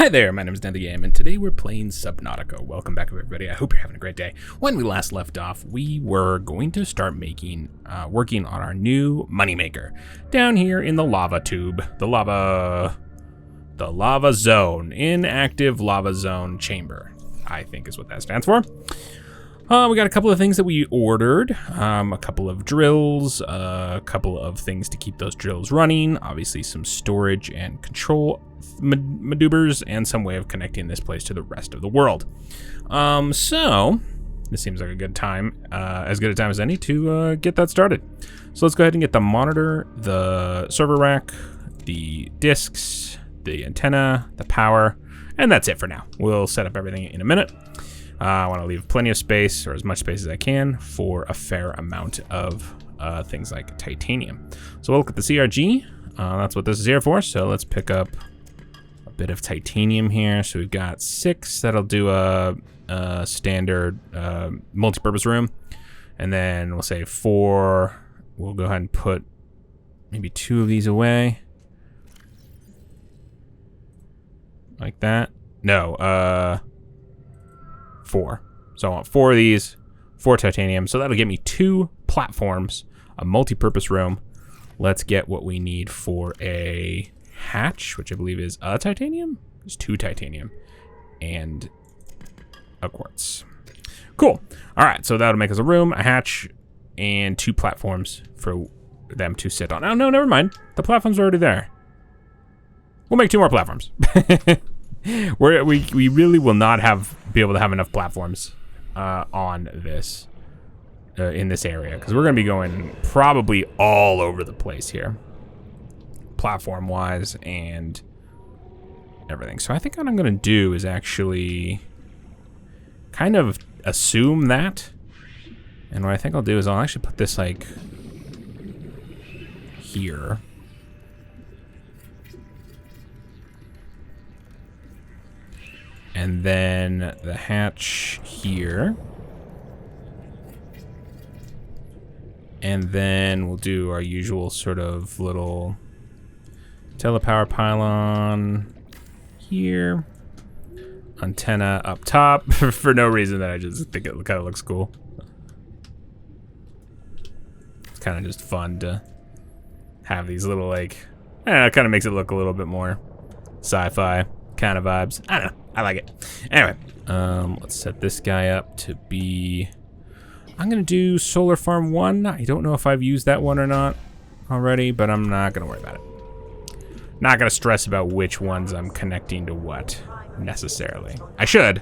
Hi there, my name is Ned the Game, and today we're playing Subnautica. Welcome back, everybody. I hope you're having a great day. When we last left off, we were going to start working on our new moneymaker down here in the lava tube, the lava zone, inactive lava zone chamber, I think is what that stands for. We got a couple of things that we ordered, a couple of drills, a couple of things to keep those drills running, obviously some storage and control maneuvers, and some way of connecting this place to the rest of the world. So this seems like a good time, as good a time as any to get that started. So let's go ahead and get the monitor, the server rack, the discs, the antenna, the power, and that's it for now. We'll set up everything in a minute. I want to leave plenty of space, or as much space as I can, for a fair amount of things like titanium. So we'll look at the CRG. That's what this is here for. So let's pick up a bit of titanium here. So we've got 6. That'll do a standard multi-purpose room. And then we'll say 4. We'll go ahead and put maybe 2 of these away. Like that. No, 4. So I want 4 of these, 4 titanium. So that'll give me 2 platforms, a multi-purpose room. Let's get what we need for a hatch, which I believe is a titanium. There's 2 titanium and a quartz. Cool. All right, so that'll make us a room, a hatch, and 2 platforms for them to sit on. Oh, no, never mind. The platforms are already there. We'll make 2 more platforms. We really will not be able to have enough platforms on this in this area, because we're going to be going probably all over the place here, platform wise and everything. So I think what I'm going to do is actually kind of assume that, and what I think I'll do is I'll actually put this like here. And then the hatch here. And then we'll do our usual sort of little telepower pylon here. Antenna up top for no reason, that I just think it kind of looks cool. It's kind of just fun to have these little like, it kind of makes it look a little bit more sci-fi kind of vibes. I don't know. I like it. Anyway, let's set this guy up to be... I'm going to do Solar Farm 1. I don't know if I've used that one or not already, but I'm not going to worry about it. Not going to stress about which ones I'm connecting to what, necessarily. I should,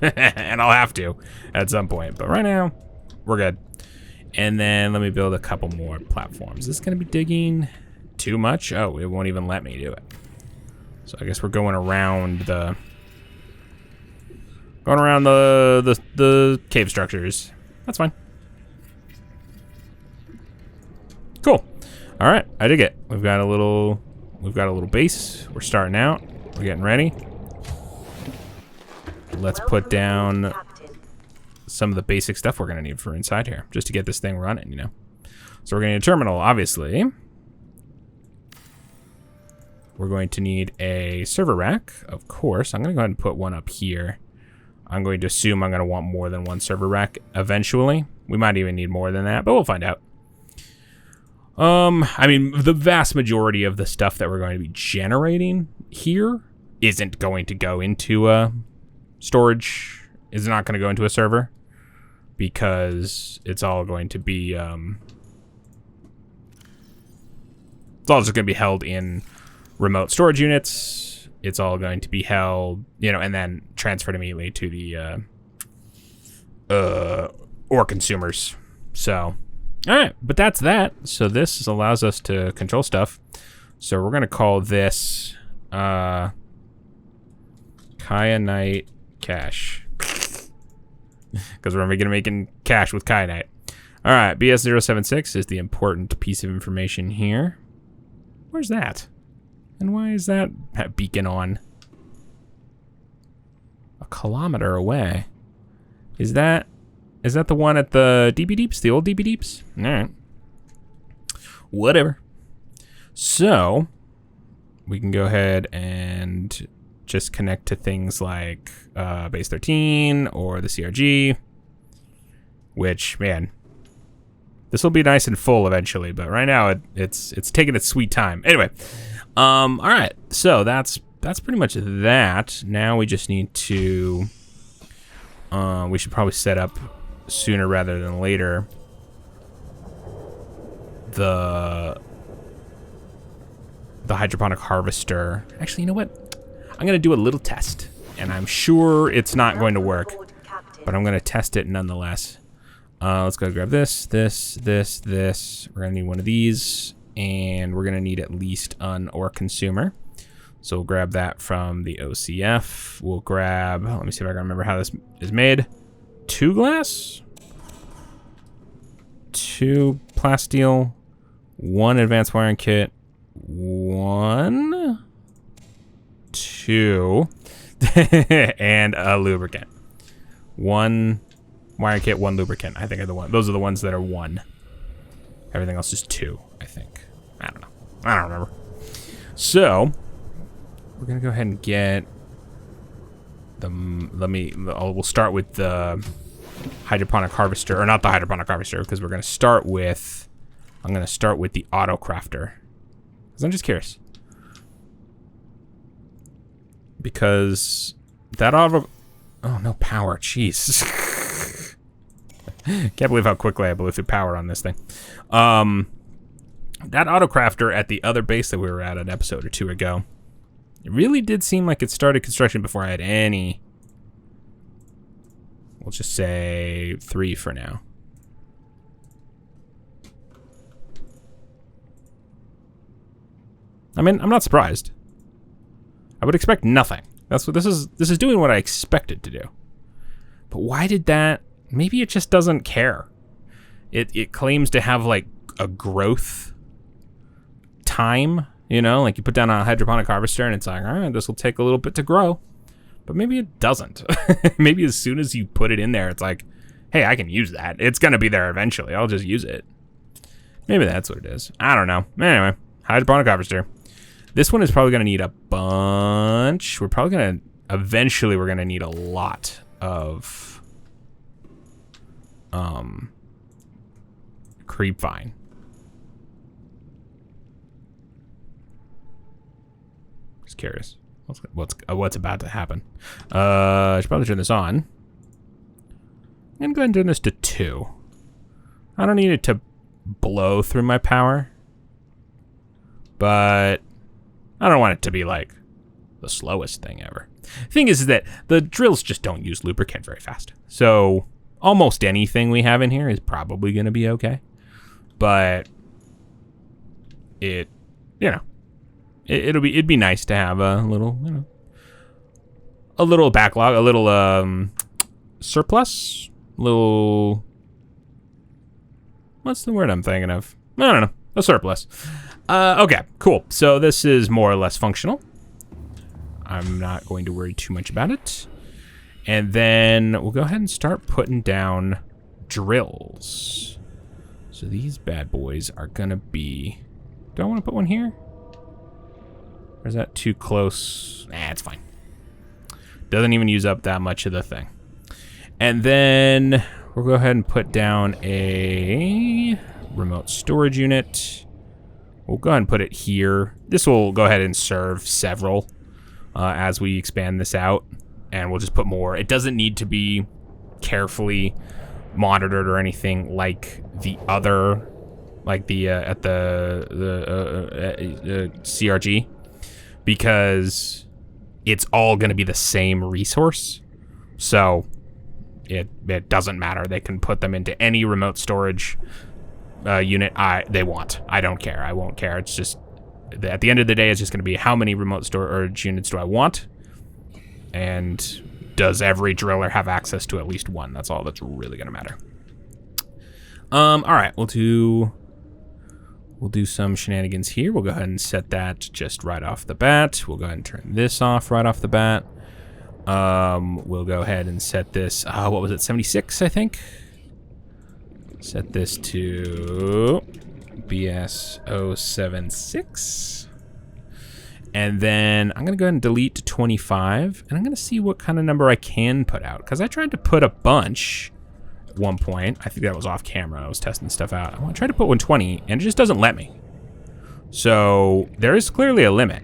and I'll have to at some point, but right now, we're good. And then let me build a couple more platforms. Is this going to be digging too much? Oh, it won't even let me do it. So I guess we're going around the... the cave structures. That's fine. Cool. All right, I dig it. We've got a little base. We're starting out. We're getting ready. Let's put down some of the basic stuff we're gonna need for inside here, just to get this thing running, you know. So we're gonna need a terminal, obviously. We're going to need a server rack, of course. I'm gonna go ahead and put one up here. I'm going to assume I'm going to want more than 1 server rack eventually. We might even need more than that, but we'll find out. I mean, the vast majority of the stuff that we're going to be generating here isn't going to go into storage. Is not going to go into a server, because it's all going to be it's all just going to be held in remote storage units. It's all going to be held, you know, and then transferred immediately to the ore consumers. So, all right, but that's that. So this allows us to control stuff. So we're gonna call this kyanite cache, because we're gonna be making cash with kyanite. All right, BS076 is the important piece of information here. Where's that? And why is that beacon on? A kilometer away. Is that the one at the DB Deeps? The old DB Deeps? All right. Whatever. So we can go ahead and just connect to things like base 13 or the CRG, which, man, this will be nice and full eventually, but right now it's taking its sweet time. Anyway, all right, so that's pretty much that. Now we just need to, we should probably set up sooner rather than later the hydroponic harvester. Actually, you know what? I'm gonna do a little test, and I'm sure it's not going to work, but I'm gonna test it nonetheless. Let's go grab this. We're gonna need one of these, and we're gonna need at least an ore consumer. So we'll grab that from the OCF. We'll grab, let me see if I can remember how this is made. 2 glass, 2 plasteel, 1 advanced wiring kit, 1, 2, and a lubricant. 1 wiring kit, 1 lubricant. I think are the one. Those are the ones that are 1. Everything else is 2, I think. I don't know. I don't remember. So we're gonna go ahead and get the. We'll start with the hydroponic harvester, or not the hydroponic harvester, because we're gonna start with. I'm gonna start with the auto crafter, because I'm just curious. Because that auto. Oh, no power. Jeez. Can't believe how quickly I blew through power on this thing. That auto crafter at the other base that we were at an episode or 2 ago, it really did seem like it started construction before I had any. We'll just say 3 for now. I mean, I'm not surprised. I would expect nothing. That's what this is. This is doing what I expected to do. But why did that? Maybe it just doesn't care. It claims to have like a growth time, you know, like you put down a hydroponic harvester and it's like, all right, this will take a little bit to grow. But maybe it doesn't. Maybe as soon as you put it in there, it's like, hey, I can use that. It's going to be there eventually. I'll just use it. Maybe that's what it is. I don't know. Anyway, hydroponic harvester. This one is probably going to need a bunch. We're probably going to, eventually we're going to need a lot of creep vine. Just curious. What's about to happen? I should probably turn this on. I'm gonna go ahead and turn this to 2. I don't need it to blow through my power, but I don't want it to be like the slowest thing ever. Thing is that the drills just don't use lubricant very fast, so almost anything we have in here is probably going to be okay. But it, you know, it'd be nice to have a little, you know, a little backlog, a little surplus, little. What's the word I'm thinking of? I don't know. A surplus. Okay, cool. So this is more or less functional. I'm not going to worry too much about it. And then we'll go ahead and start putting down drills. So these bad boys are gonna be... Do I want to put one here? Or is that too close? Nah, it's fine. Doesn't even use up that much of the thing. And then we'll go ahead and put down a remote storage unit. We'll go ahead and put it here. This will go ahead and serve several as we expand this out. And we'll just put more. It doesn't need to be carefully monitored or anything like the other, like the at the CRG, because it's all going to be the same resource. So it doesn't matter. They can put them into any remote storage unit they want. I don't care. I won't care. It's just at the end of the day, it's just going to be how many remote storage units do I want, and does every driller have access to at least one? That's all that's really going to matter. All right, we'll do some shenanigans here. We'll go ahead and set that just right off the bat. We'll go ahead and turn this off right off the bat. We'll go ahead and set this, what was it, 76, I think? Set this to BS076. And then I'm going to go ahead and delete 25. And I'm going to see what kind of number I can put out. Because I tried to put a bunch at one point. I think that was off camera. I was testing stuff out. I tried to put 120, and it just doesn't let me. So there is clearly a limit.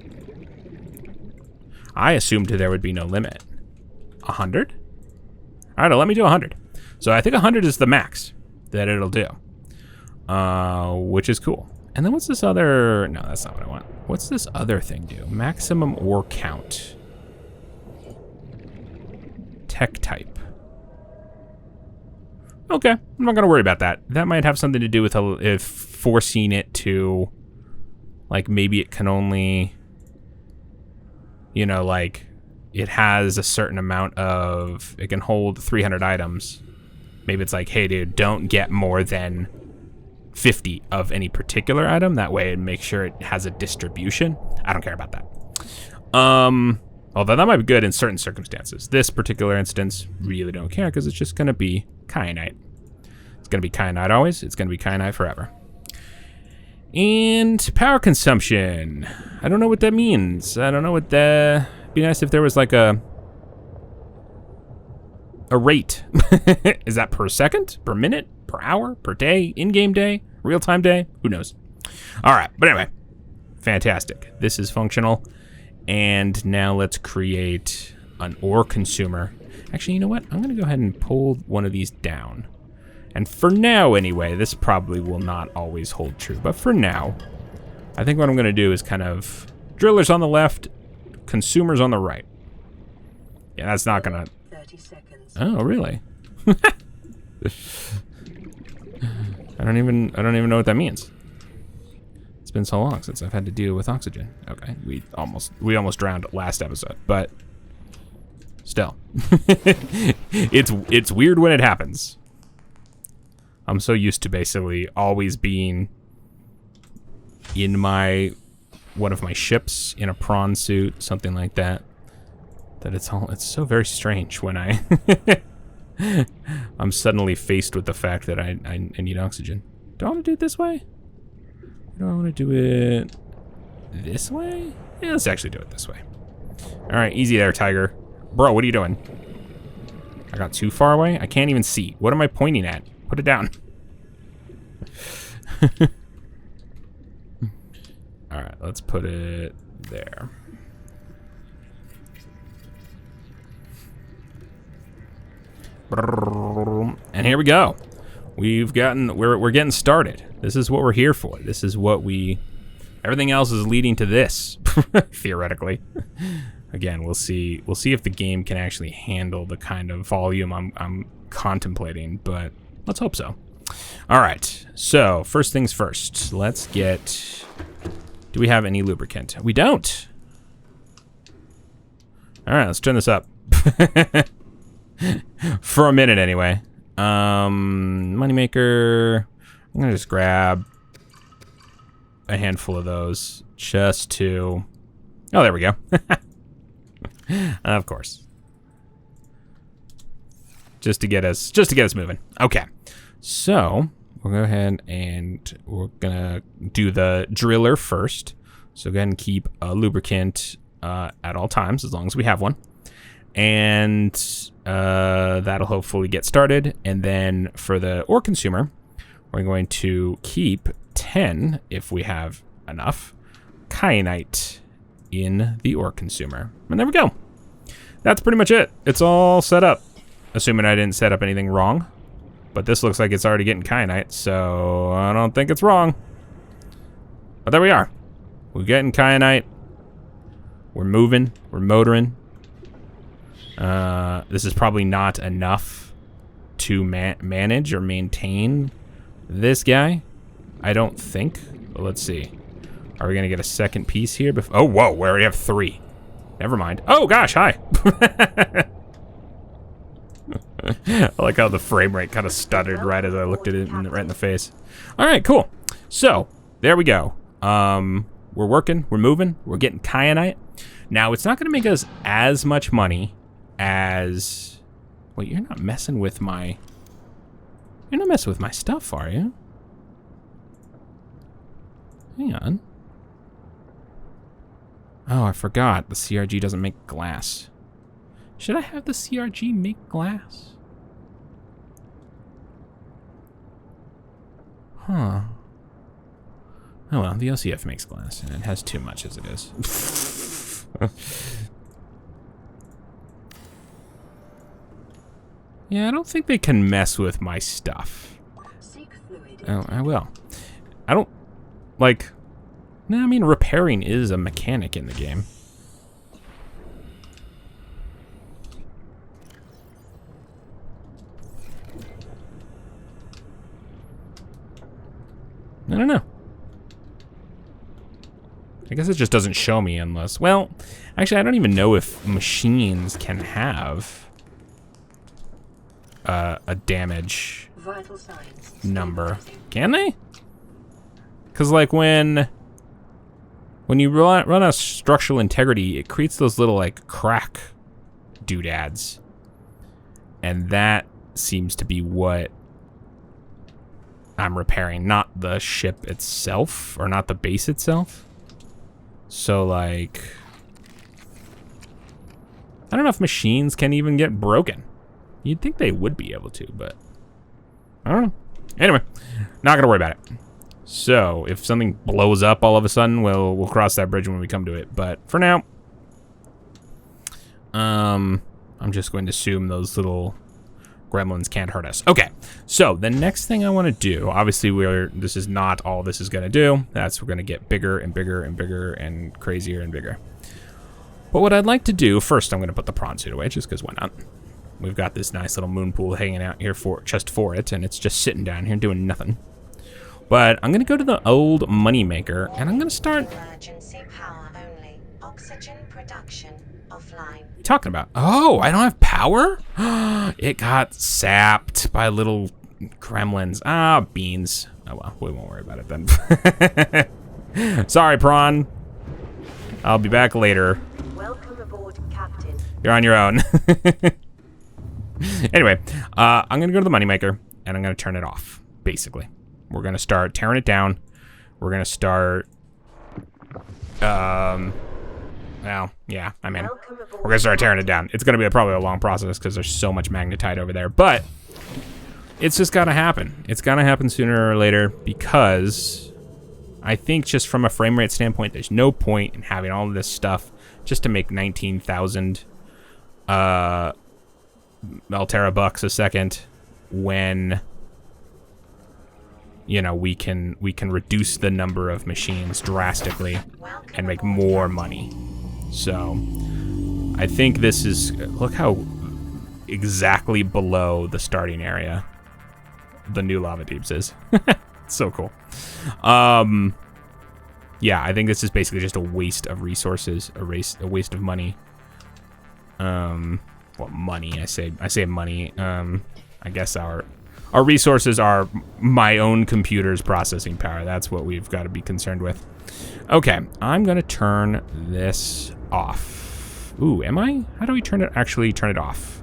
I assumed there would be no limit. 100? All right, let me do 100. So I think 100 is the max that it'll do, which is cool. And then what's this other? No, that's not what I want. What's this other thing do? Maximum ore count. Tech type. Okay, I'm not gonna worry about that. That might have something to do with if forcing it to, like, maybe it can only, you know, like, it has a certain amount of, it can hold 300 items. Maybe it's like, hey, dude, don't get more than 50 of any particular item. That way it makes sure it has a distribution. I don't care about that. Although that might be good in certain circumstances. This particular instance, really don't care because it's just going to be kyanite. It's going to be kyanite always. It's going to be kyanite forever. And power consumption. I don't know what that means. I don't know what the... It'd be nice if there was like a rate. Is that per second, per minute, per hour, per day, in-game day, real-time day? Who knows? All right, but anyway, fantastic. This is functional. And now let's create an ore consumer. Actually, you know what? I'm going to go ahead and pull one of these down. And for now, anyway, this probably will not always hold true. But for now, I think what I'm going to do is kind of drillers on the left, consumers on the right. Yeah, that's not going to... 30 seconds. Oh, really? I don't even know what that means. It's been so long since I've had to deal with oxygen. Okay, we almost drowned last episode, but still. It's weird when it happens. I'm so used to basically always being in one of my ships in a prawn suit, something like that. That it's so very strange when I'm suddenly faced with the fact that I need oxygen. Do I want to do it this way? Or do I want to do it this way? Yeah, let's actually do it this way. All right, easy there, Tiger. Bro, what are you doing? I got too far away? I can't even see. What am I pointing at? Put it down. All right, let's put it there. And here we go. We're getting started. This is what we're here for. This is what everything else is leading to this, theoretically. Again, we'll see if the game can actually handle the kind of volume I'm contemplating, but let's hope so. All right, so first things first, let's get, do we have any lubricant? We don't. All right, let's turn this up. For a minute anyway. Moneymaker, I'm gonna just grab a handful of those just to, oh, there we go. Of course. Just to get us moving. Okay. So, we'll go ahead and we're gonna do the driller first. So go ahead and keep a lubricant at all times, as long as we have one. And that'll hopefully get started. And then for the ore consumer, we're going to keep 10, if we have enough, kyanite in the ore consumer. And there we go. That's pretty much it. It's all set up. Assuming I didn't set up anything wrong. But this looks like it's already getting kyanite, so I don't think it's wrong. But there we are. We're getting kyanite. We're moving. We're motoring. This is probably not enough to manage or maintain this guy. I don't think. But let's see. Are we going to get a second piece here? Oh, whoa. We already have 3. Never mind. Oh, gosh. Hi. I like how the frame rate kind of stuttered right as I looked at it right in the face. All right, cool. So, there we go. We're working. We're moving. We're getting kyanite. Now, it's not going to make us as much money as... Wait, you're not messing with my... You're not messing with my stuff, are you? Hang on. Oh, I forgot. The CRG doesn't make glass. Should I have the CRG make glass? Huh. Oh well, the LCF makes glass, and it has too much as it is. Yeah, I don't think they can mess with my stuff. Oh, I will. I don't... Like... No, I mean, repairing is a mechanic in the game. I don't know. I guess it just doesn't show me unless... Well, actually, I don't even know if machines can have a damage number. Can they? Because, like, when you run a structural integrity, it creates those little, like, crack doodads. And that seems to be what I'm repairing, not the ship itself, or not the base itself. So, like, I don't know if machines can even get broken. You'd think they would be able to, but I don't know. Anyway, not gonna worry about it. So, if something blows up all of a sudden, we'll cross that bridge when we come to it. But for now, I'm just going to assume those little gremlins can't hurt us. Okay, so the next thing I want to do, obviously this is not all this is going to do. We're going to get bigger and bigger and bigger and crazier and bigger. But what I'd like to do, first I'm going to put the prawn suit away, just because why not? We've got this nice little moon pool hanging out here just for it, and it's just sitting down here doing nothing. But I'm going to go to the old money maker, and I'm going to start... Emergency power only. Oxygen production offline. What are you talking about? Oh, I don't have power? It got sapped by little gremlins. Ah, beans. Oh well, we won't worry about it then. Sorry, prawn. I'll be back later. Welcome aboard, Captain. You're on your own. Anyway, I'm going to go to the moneymaker, and I'm going to turn it off, basically. We're going to start tearing it down. We're going to start... well, yeah, I mean, we're going to start tearing it down. It's going to be probably a long process because there's so much magnetite over there. But it's just got to happen. It's going to happen sooner or later because I think just from a frame rate standpoint, there's no point in having all of this stuff just to make 19,000... Alterra bucks a second when, you know, we can reduce the number of machines drastically and make more money. So I think this is, look how exactly below the starting area the new lava deeps is. So cool. Yeah, I think this is basically just a waste of resources, a waste of money. Well, money, I say money. I guess our resources are my own computer's processing power. That's what we've got to be concerned with. Okay, I'm gonna turn this off. Ooh, am I? How do we actually turn it off?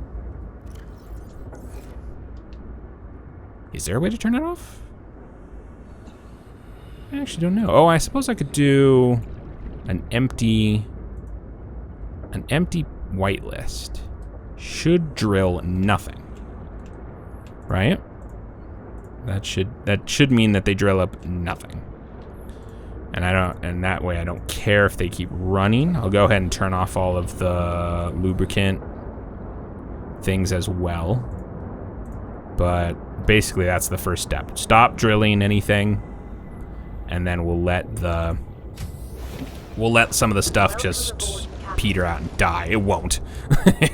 Is there a way to turn it off? I actually don't know. Oh, I suppose I could do an empty whitelist. Should drill nothing, right? That should mean that they drill up nothing, and that way I don't care if they keep running. I'll go ahead and turn off all of the lubricant things as well. But basically, that's the first step. Stop drilling anything, and then we'll let some of the stuff just peter out and die. It won't.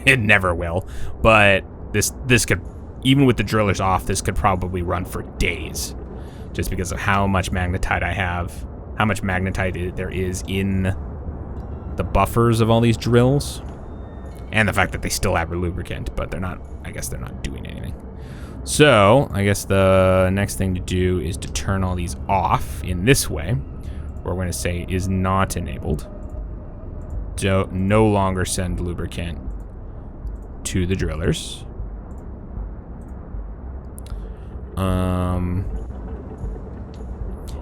It never will. But this could, even with the drillers off, this could probably run for days, just because of how much magnetite I have, how much magnetite there is in the buffers of all these drills, and the fact that they still have a lubricant, but they're not. I guess they're not doing anything. So I guess the next thing to do is to turn all these off in this way, where we're going to say is not enabled. No longer send lubricant to the drillers.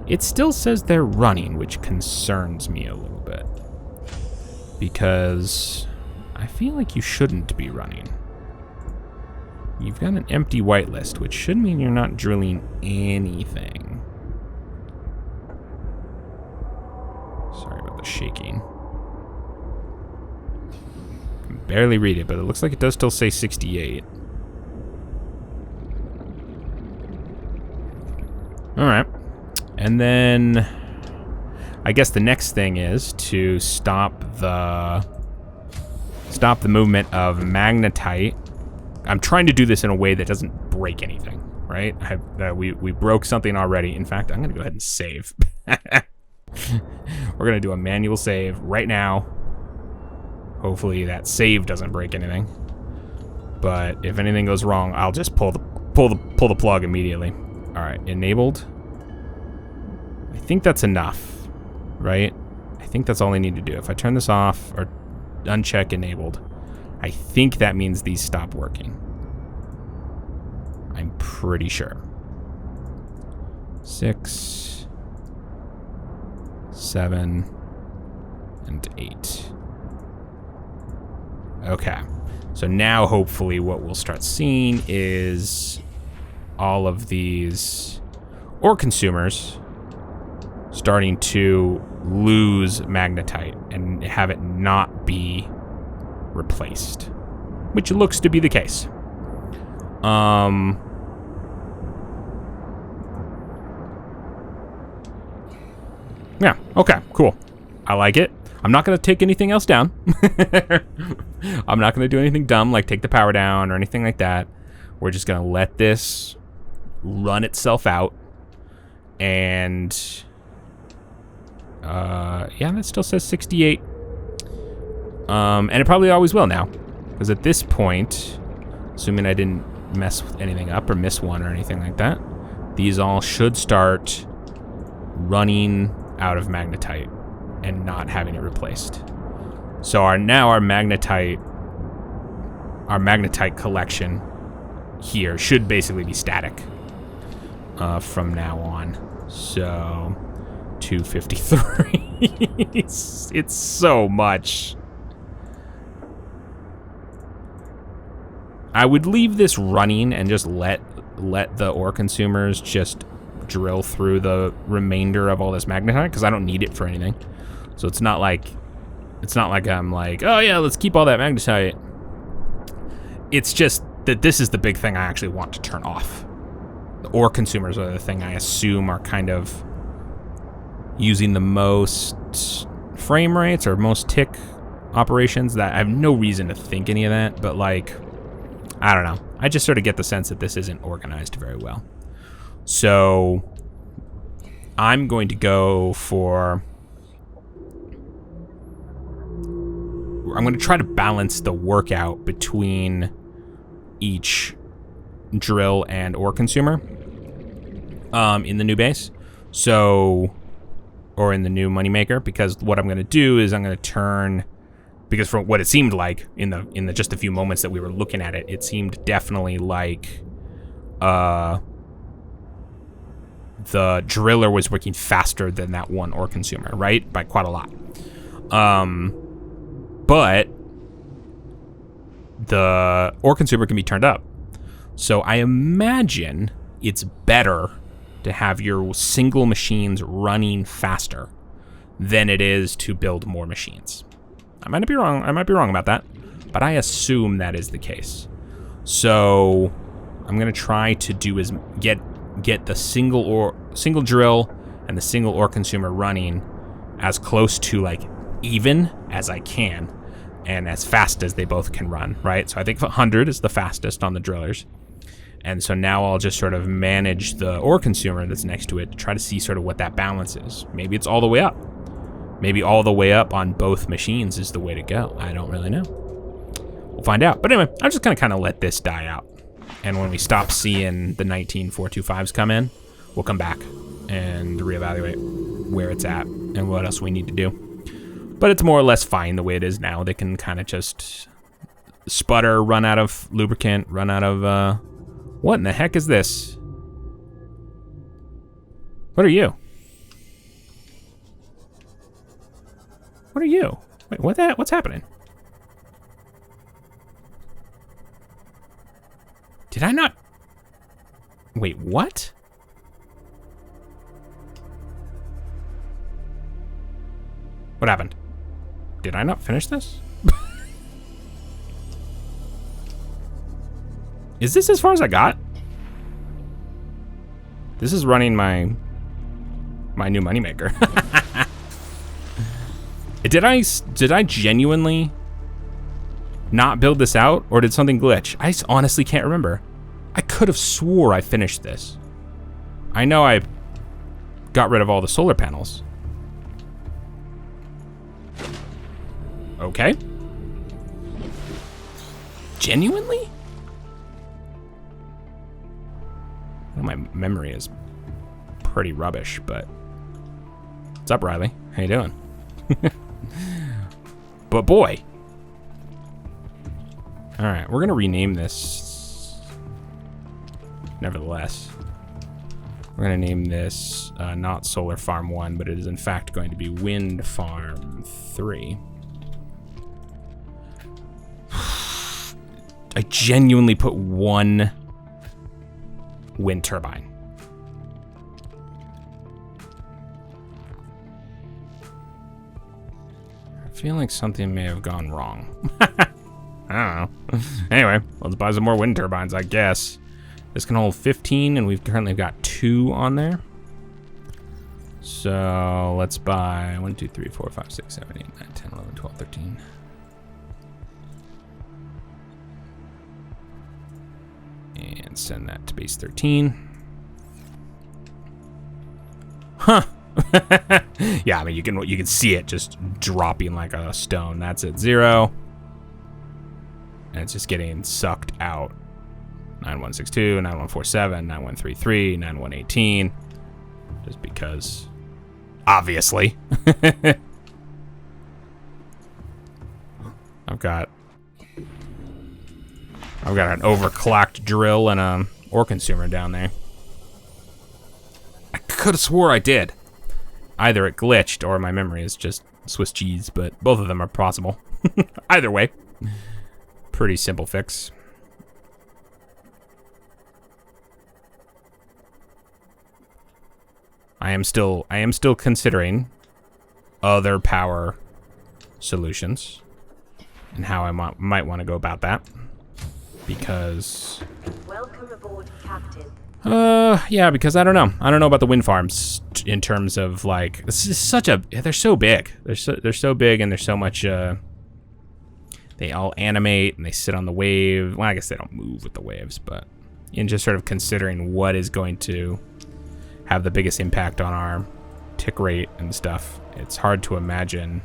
It still says they're running, which concerns me a little bit. because I feel like you shouldn't be running. You've got an empty whitelist, which should mean you're not drilling anything. Sorry about the shaking. I can barely read it, but it looks like it does still say 68. Alright. And then I guess the next thing is to stop the movement of magnetite. I'm trying to do this in a way that doesn't break anything, right? We broke something already. In fact, I'm going to go ahead and save. We're going to do a manual save right now. Hopefully that save doesn't break anything. But if anything goes wrong, I'll just pull the plug immediately. All right, enabled. I think that's enough, right? I think that's all I need to do. If I turn this off or uncheck enabled, I think that means these stop working. I'm pretty sure. 6, 7, and 8. Okay. So now hopefully what we'll start seeing is all of these ore consumers starting to lose magnetite and have it not be replaced, which looks to be the case. Yeah, okay, cool. I like it. I'm not going to take anything else down. I'm not going to do anything dumb like take the power down or anything like that. We're just going to let this run itself out. And yeah, that still says 68. And it probably always will now. Because at this point, assuming I didn't mess with anything up or miss one or anything like that, these all should start running out of magnetite and not having it replaced. So our magnetite collection here should basically be static from now on. So 253. It's so much. I would leave this running and just let the ore consumers just drill through the remainder of all this magnetite because I don't need it for anything. So it's not like I'm like, oh yeah, let's keep all that magnetite. It's just that this is the big thing I actually want to turn off. The ore consumers are the thing I assume are kind of using the most frame rates or most tick operations. That I have no reason to think any of that, but like, I don't know. I just sort of get the sense that this isn't organized very well. So I'm going to go for... I'm going to try to balance the workout between each drill and ore consumer in the new base. So, or in the new moneymaker, because what I'm going to do is I'm going to turn... Because from what it seemed like in the just a few moments that we were looking at it, it seemed definitely like the driller was working faster than that one ore consumer, right? By quite a lot. But the ore consumer can be turned up. So I imagine it's better to have your single machines running faster than it is to build more machines. I might be wrong. I might be wrong about that, but I assume that is the case. So I'm gonna try to do is get the single drill and the single ore consumer running as close to like even as I can, and as fast as they both can run. Right. So I think 100 is the fastest on the drillers, and so now I'll just sort of manage the ore consumer that's next to it to try to see sort of what that balance is. Maybe it's all the way up. Maybe all the way up on both machines is the way to go. I don't really know. We'll find out. But anyway, I'm just going to kind of let this die out. And when we stop seeing the 19425s come in, we'll come back and reevaluate where it's at and what else we need to do. But it's more or less fine the way it is now. They can kind of just sputter, run out of lubricant, run out of... What in the heck is this? What are you? What are you? Wait, what's happening? Did I not? Wait, what? What happened? Did I not finish this? Is this as far as I got? This is running my new moneymaker. Did I genuinely not build this out, or did something glitch? I honestly can't remember. I could have swore I finished this. I know I got rid of all the solar panels. Okay. Genuinely? Well, my memory is pretty rubbish, but... What's up, Riley? How you doing? But boy. Alright, we're gonna rename this. Nevertheless. We're gonna name this not Solar Farm 1, but it is in fact going to be Wind Farm 3. I genuinely put one wind turbine. I feel like something may have gone wrong. I don't know. Anyway, let's buy some more wind turbines, I guess. This can hold 15, and we've currently got 2 on there. So let's buy 1, 2, 3, 4, 5, 6, 7, 8, 9, 10, 11, 12, 13. And send that to base 13. Huh. Yeah, I mean you can see it just dropping like a stone. That's at 0. And it's just getting sucked out. 9162, 9147, 9133, 9118. Just because obviously. I've got an overclocked drill and a ore consumer down there. I could have swore I did. Either it glitched or my memory is just Swiss cheese, but both of them are possible. Either way, pretty simple fix. I am still considering other power solutions and how I might want to go about that. Because Welcome aboard, Captain. yeah, because I don't know about the wind farms in terms of like this is such a they're so big. They're so big and there's so much they all animate and they sit on the wave. Well, I guess they don't move with the waves, but in just sort of considering what is going to have the biggest impact on our tick rate and stuff, it's hard to imagine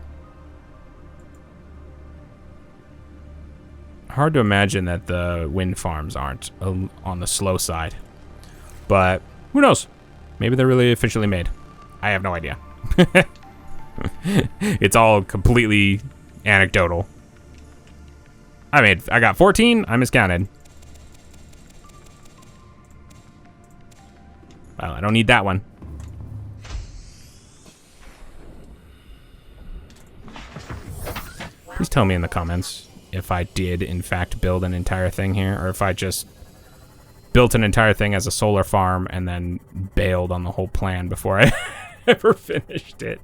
that the wind farms aren't on the slow side. But who knows? Maybe they're really efficiently made. I have no idea. It's all completely anecdotal. I got 14. I miscounted. Well, I don't need that one. Please tell me in the comments if I did, in fact, build an entire thing here, or if I just built an entire thing as a solar farm and then bailed on the whole plan before I ever finished it.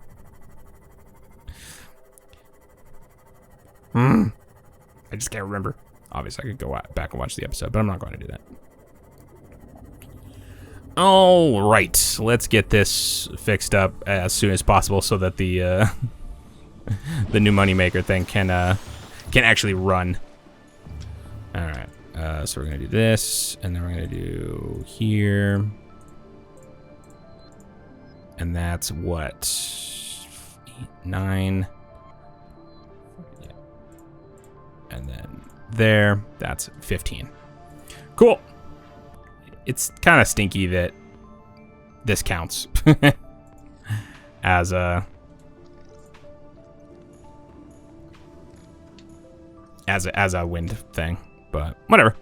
I just can't remember. Obviously, I could go back and watch the episode, but I'm not going to do that. All right, let's get this fixed up as soon as possible so that the new moneymaker thing can actually run. All right, so we're gonna do this, and then we're gonna do here, and that's what 8, 9, yeah. And then there, that's 15. Cool. It's kind of stinky that this counts as a wind thing, but whatever.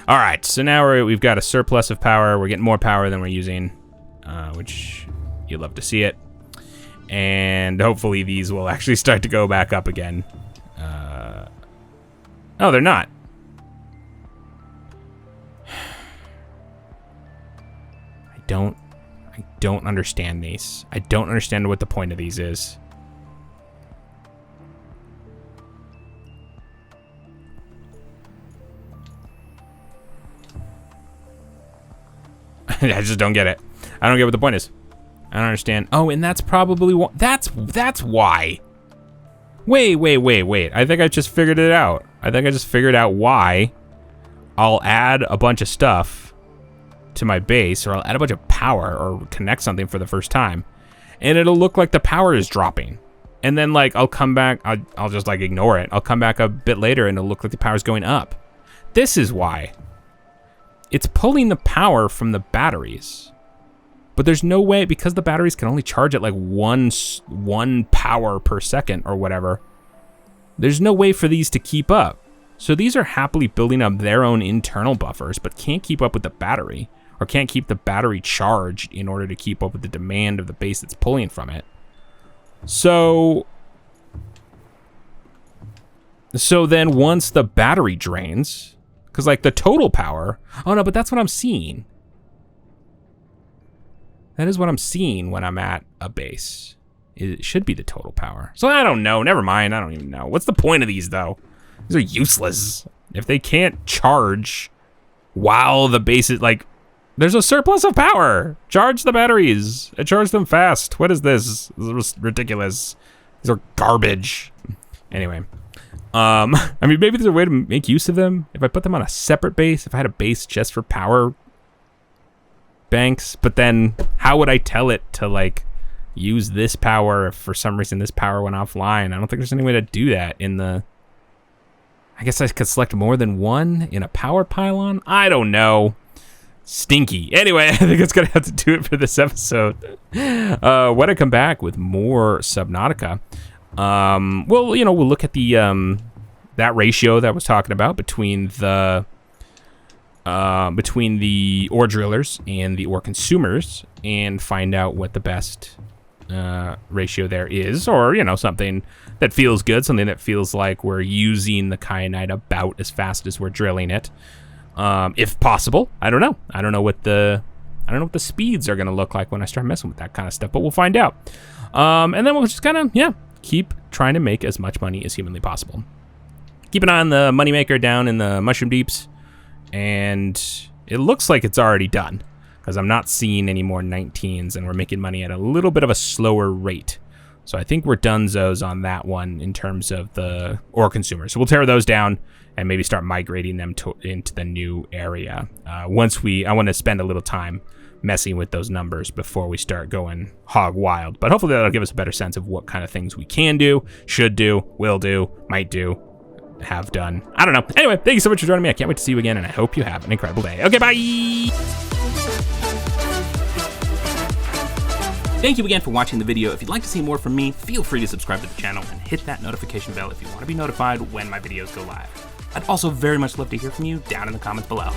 All right, so now we've got a surplus of power. We're getting more power than we're using, which you love to see it. And hopefully these will actually start to go back up again. Oh, they're not. I don't understand these. I don't understand what the point of these is. I just don't get it. I don't get what the point is. I don't understand. Oh, and that's probably why. That's why. Wait. I think I just figured it out. I think I just figured out why I'll add a bunch of stuff to my base, or I'll add a bunch of power or connect something for the first time, and it'll look like the power is dropping. And then like I'll come back, I'll just like ignore it. I'll come back a bit later and it'll look like the power's going up. This is why. It's pulling the power from the batteries. But there's no way, because the batteries can only charge at like one power per second or whatever, there's no way for these to keep up. So these are happily building up their own internal buffers, but can't keep up with the battery, or can't keep the battery charged in order to keep up with the demand of the base that's pulling from it. So then once the battery drains, because like the total power, oh no, but that's what I'm seeing. That is what I'm seeing when I'm at a base. It should be the total power. So I don't know, never mind, I don't even know. What's the point of these though? These are useless. If they can't charge while the base is like, there's a surplus of power. Charge the batteries. Charge them fast. What is this? This is ridiculous. These are garbage. Anyway. I mean, maybe there's a way to make use of them. If I put them on a separate base, if I had a base just for power banks, but then how would I tell it to like use this power if for some reason this power went offline? I don't think there's any way to do that in the... I guess I could select more than one in a power pylon? I don't know. Stinky. Anyway, I think that's gonna have to do it for this episode. When I come back with more Subnautica, well, you know, we'll look at the that ratio that I was talking about between the ore drillers and the ore consumers, and find out what the best ratio there is, or, you know, something that feels good, something that feels like we're using the kyanite about as fast as we're drilling it, if possible. I don't know what the speeds are gonna look like when I start messing with that kind of stuff, but we'll find out. And then we'll just kind of keep trying to make as much money as humanly possible. Keep an eye on the moneymaker down in the mushroom deeps, and it looks like it's already done, because I'm not seeing any more 19s, and we're making money at a little bit of a slower rate. So I think we're donezos on that one in terms of the ore consumers. So we'll tear those down and maybe start migrating them into the new area. I want to spend a little time messing with those numbers before we start going hog wild. But hopefully that'll give us a better sense of what kind of things we can do, should do, will do, might do, have done. I don't know. Anyway, thank you so much for joining me. I can't wait to see you again, and I hope you have an incredible day. Okay, bye! Thank you again for watching the video. If you'd like to see more from me, feel free to subscribe to the channel and hit that notification bell if you want to be notified when my videos go live. I'd also very much love to hear from you down in the comments below.